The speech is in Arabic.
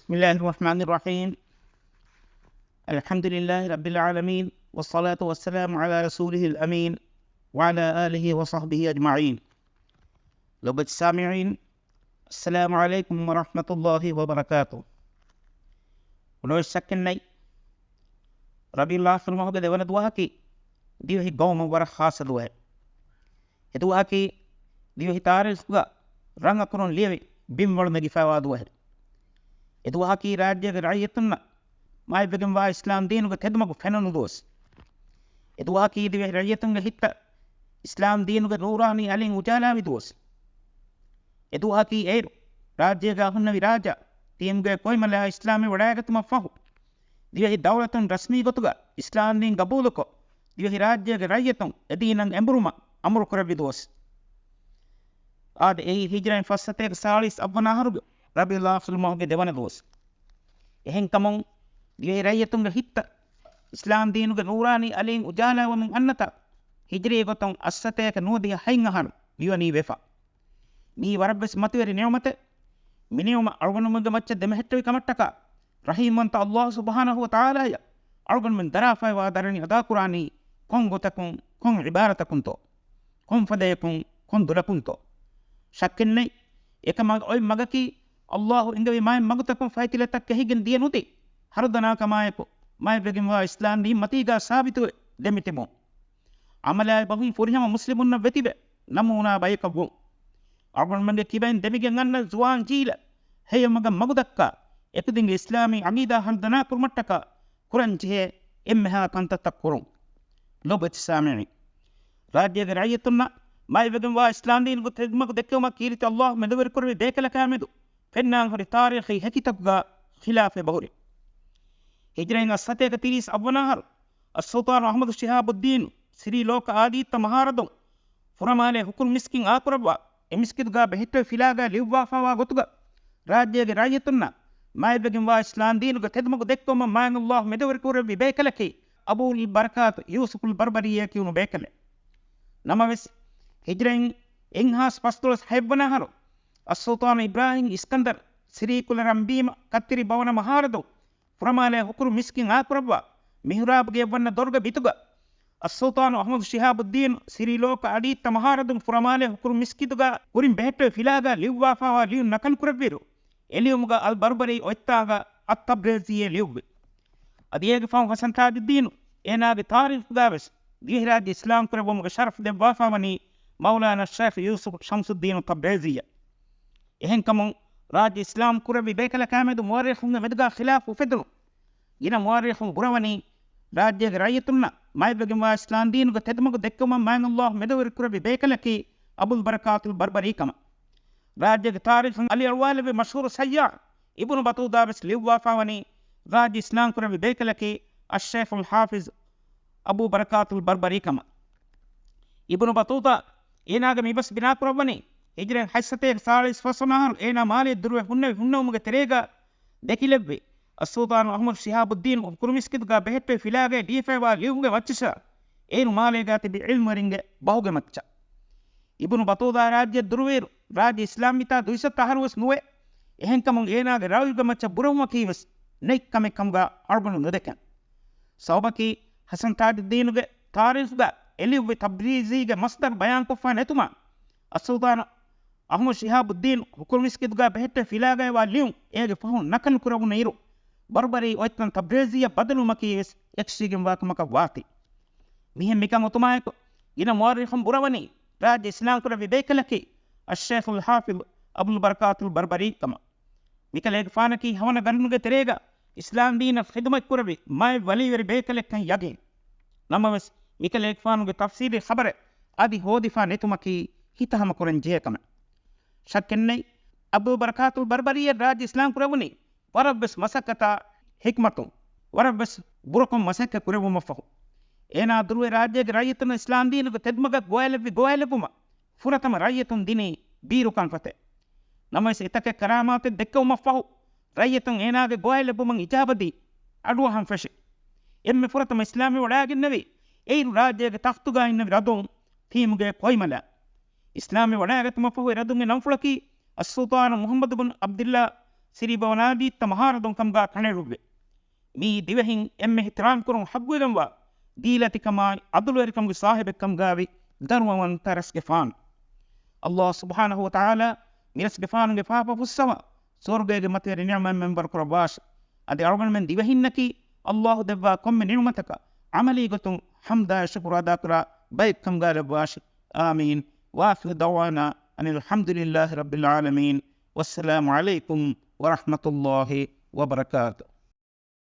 بسم الله الرحمن الرحيم. الحمد لله رب العالمين والصلاة والسلام على رسوله الأمين وعلى آله وصحبه أجمعين. لبت السامعين، السلام عليكم ورحمة الله وبركاته. ونوش سكنني ربي الله في المهجة دوانا دواكي ديوهي قوم ورخ خاصة دوه دواكي ديوهي تاريخ رنگ كرون ليوي بيمور نجفاوا دوه دواكي راجع رعيتنا ما يبغم وا إسلام دينه كتدمج فنون دوس دواكي ديوهي رعيتنا هيتا إسلام دينه نوراني علين وجالا بدوس دواكي إيرو راجع كهنا وراجع تيمجا كوي ملا إسلامي وراجعت مفهو ديوهي دولة رسمي قطعة إسلام دين قبولكو ديوهي راجع رعيتنا دينن أمبروما أمر كربي دوس آد أي هجرة فساتة سالس أبنا هرب ربي الله في المهجة دوانا دوس يهين كمان ديوهي رعيتنا هيتا إسلام دينه نوراني علين وجالا ومن أنتا هجرة قطعة أساتة كنودي هين هرب ديواني وفا مي وربس متوري نعمته منيوم أرغن من جمعة دمهتوي كمتكا رحيم أنت الله سبحانه وتعالى أرغن من درافة ودرني أدا قراني كون غتكون كون عبارتكم تو كون فديكم كون دركم تو شكلني إكما أي مغكي الله إنجبي ما مغتكم فايتلتك كهيجن دينوتي هردنا كما يكو ما يبغي ما إسلام دي متيجا ثابت دمتمو عمل بهين فوريهم مسلمون بتيبه نمونا بايكبو أرغن من كيبين دميجن أن زوان جيلا هي مغدكا يكدين الإسلامي عميدة هندنا كرمتكا قرآن جه إمها كنت تقرون لبت سامعي راجع رعيتنا ما يبغون وا إسلام دين قد دكوا كيرت الله مدبر كربي بيكلا كامدو فنان هري تاريخي حكيتك خلاف بهوري هجرين الساتة كتيريس أبناهر السلطان أحمد شهاب الدين سري لوك آدي تمهاردون فرمالي حكم مسكين آقربوا إمسكتغا بهتو فيلاغا ليوبا فوا غتغا راجع رعيتنا ما يبغون وا إسلام دين قد دكوا مان الله مدبر كربي بيكلا كي أبو البركات يوسف البربرية كيونو بيكلا نماوس هجرين إنهاس بستولس حيبناهرو السلطان إبراهيم إسكندر سري كل رمبيم كتري باونا مهاردو فرمالي حكم مسكين آقربوا مهراب جيبنا درجة بيتغا السلطان أحمد شهاب الدين سري لوك أدي تمهاردو فرمالي حكم مسكيتغا كورين بهتو فيلاغا ليوبا فوا ليو نكن كربيرو إليومغا البربري ويتاغا التبريزية ليوب أديك فهم حسن تاج الدين إنا بتاريخ دابس ديهراج إسلام كربوم شرف دبافا مني مولانا الشيخ يوسف شمس الدين التبريزية إهن كمون راج إسلام كربي بيكلا كامد موريخون مدغا خلاف وفدرو جينا موريخون برواني راج رأيتنا ما يبغي ما إسلام دين وتدمج دكما مان الله مدور كربي بيكلا كي أبو البركات البربري كما راج تاريخ علي الوالد مشهور سيار ابن بطوطة بس ليوافا وني راج إسلام كربي بيكلا كي الشيخ الحافظ أبو بركات البربري كما ابن بطوطة إناغ ميبس بنا كربني هجرين حسته سالس فصنهر إنا مالي دروه هنو مغا تريغا دكيلبي السلطان أحمد شهاب الدين وكرمسكتغا بهتو فيلاغا ديفوا ليوغا وچسا إنو ماليغا تبي علم رنگ باوغا مچا ابن بطوطة راجي دروه راجي إسلاميتا دويسة تحروس نوه إهن كمون إناغ راوغا مچا بروما كيوس نيك كمي كمغا أربنو ندكن صوبكي حسن تاج الدين تاريخ اللي هو تبريزي مصدر بيان كفان نتوما السلطان أحمد شهاب الدين حكم مسكتغا بهتو فيلاغا واليوم إيه فهون نكن كربو نيرو بربري ويتن تبريزي بدلو مكيس يكسيغم واكمكا واتي مهم مكا متمايكو إنا موريخم برواني راج إسلام كربي بيكلكي الشيخ الحافظ أبو البركات البربري كما مكا ليك فانكي هوانا غنوغا تريغا إسلام دين خدمة كربي ما ولي بيكلك كان يجين نماوس مكا ليك فانوغا تفسير خبر أدي هودي فانتومكي هيتهم كورن جيه كما شكني أبو بركات البربري راج إسلام كربوني وربس مسكتا حكمتو وربس بركم مسكة كربو مفهو إنا دروي راجع رايتنا إسلام دين تدمغا غوالبوما فرتم رايتن ديني بيرو كان فتح نماوس إتاك كرامات دكو مفهو رايتن إنا غوالبوما إجابة أدوها هم فشي إمي فرتم إسلامي وراغ النبي إيرو راجع تختغا إنبي ردون تيمغا قويملا إسلامي وراغ مفهو ردون ننفلكي السلطان محمد بن عبد الله siri bawanadi tamahara don kamga kanerube mi divehin emme ihtiram kurun habwelenwa dilati kama adulweri kamgu sahibe kamgawi darwawan taraske fan Allah subhanahu wa ta'ala miras gefanu ge papa fussawa sorgege matere ni'ma member kurabash ade argan men divehinnaki Allah devwa komme ni'mataka amali gotum hamda shukra dakra bayk kamgale bash amin wa akhir dawana anil hamdulillahi rabbil alamin wassalamu alaikum wa rahmatullahi wa barakatuh.